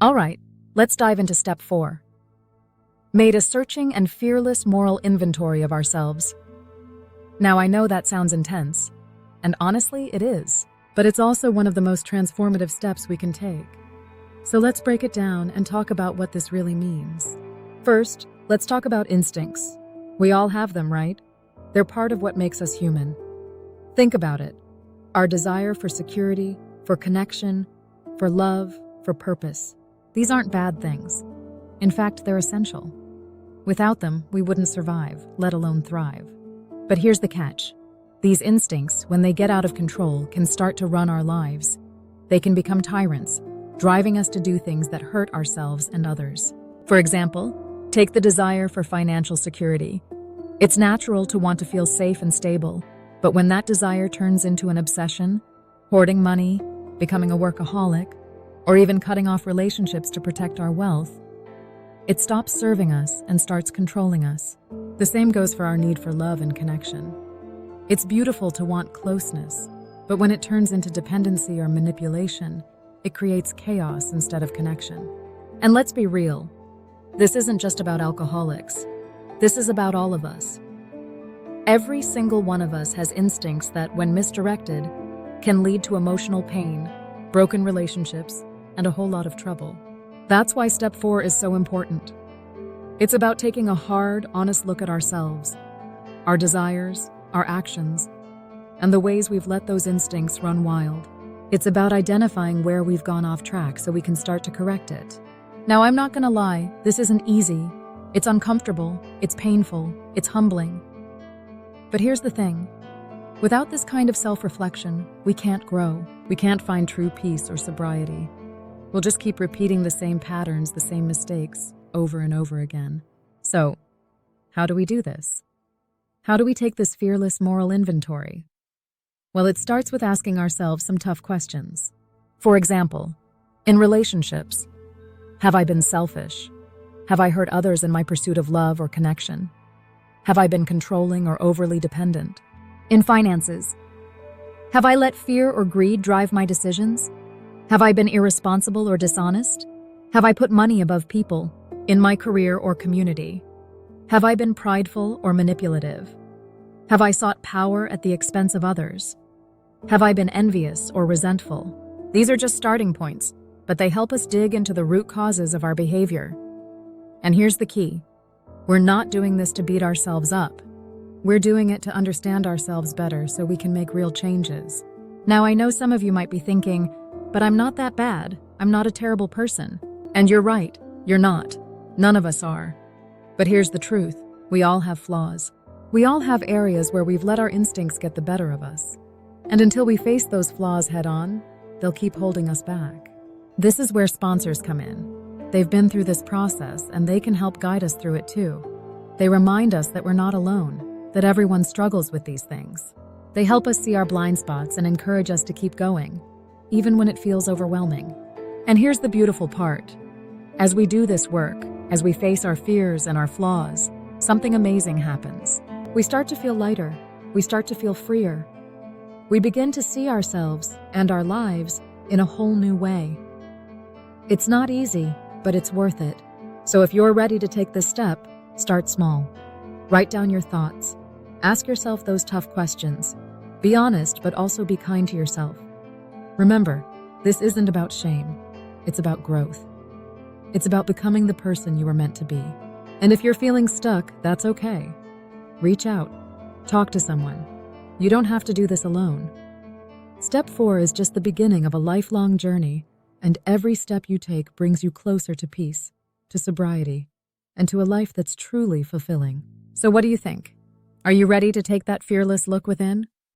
All right, let's dive into step 4. Made a searching and fearless moral inventory of ourselves. Now, I know that sounds intense, and honestly, it is, but it's also one of the most transformative steps we can take. So let's break it down and talk about what this really means. First, let's talk about instincts. We all have them, right? They're part of what makes us human. Think about it. Our desire for security, for connection, for love, for purpose. These aren't bad things. In fact, they're essential. Without them, we wouldn't survive, let alone thrive. But here's the catch. These instincts, when they get out of control, can start to run our lives. They can become tyrants, driving us to do things that hurt ourselves and others. For example, take the desire for financial security. It's natural to want to feel safe and stable, but when that desire turns into an obsession, hoarding money, becoming a workaholic, or even cutting off relationships to protect our wealth, it stops serving us and starts controlling us. The same goes for our need for love and connection. It's beautiful to want closeness, but when it turns into dependency or manipulation, it creates chaos instead of connection. And let's be real, this isn't just about alcoholics. This is about all of us. Every single one of us has instincts that, when misdirected, can lead to emotional pain, broken relationships, and a whole lot of trouble. That's why step 4 is so important. It's about taking a hard, honest look at ourselves, our desires, our actions, and the ways we've let those instincts run wild. It's about identifying where we've gone off track so we can start to correct it. Now, I'm not gonna lie, this isn't easy. It's uncomfortable, it's painful, it's humbling. But here's the thing. Without this kind of self-reflection, we can't grow. We can't find true peace or sobriety. We'll just keep repeating the same patterns, the same mistakes, over and over again. So, how do we do this? How do we take this fearless moral inventory? Well, it starts with asking ourselves some tough questions. For example, in relationships, have I been selfish? Have I hurt others in my pursuit of love or connection? Have I been controlling or overly dependent? In finances, have I let fear or greed drive my decisions? Have I been irresponsible or dishonest? Have I put money above people, in my career or community? Have I been prideful or manipulative? Have I sought power at the expense of others? Have I been envious or resentful? These are just starting points, but they help us dig into the root causes of our behavior. And here's the key. We're not doing this to beat ourselves up. We're doing it to understand ourselves better so we can make real changes. Now, I know some of you might be thinking, but I'm not that bad. I'm not a terrible person. And you're right, you're not. None of us are. But here's the truth. We all have flaws. We all have areas where we've let our instincts get the better of us. And until we face those flaws head on, they'll keep holding us back. This is where sponsors come in. They've been through this process and they can help guide us through it too. They remind us that we're not alone, that everyone struggles with these things. They help us see our blind spots and encourage us to keep going, even when it feels overwhelming. And here's the beautiful part. As we do this work, as we face our fears and our flaws, something amazing happens. We start to feel lighter. We start to feel freer. We begin to see ourselves and our lives in a whole new way. It's not easy, but it's worth it. So if you're ready to take this step, start small. Write down your thoughts. Ask yourself those tough questions. Be honest, but also be kind to yourself. Remember, this isn't about shame. It's about growth. It's about becoming the person you were meant to be. And if you're feeling stuck, that's okay. Reach out. Talk to someone. You don't have to do this alone. Step 4 is just the beginning of a lifelong journey, and every step you take brings you closer to peace, to sobriety, and to a life that's truly fulfilling. So what do you think? Are you ready to take that fearless look within?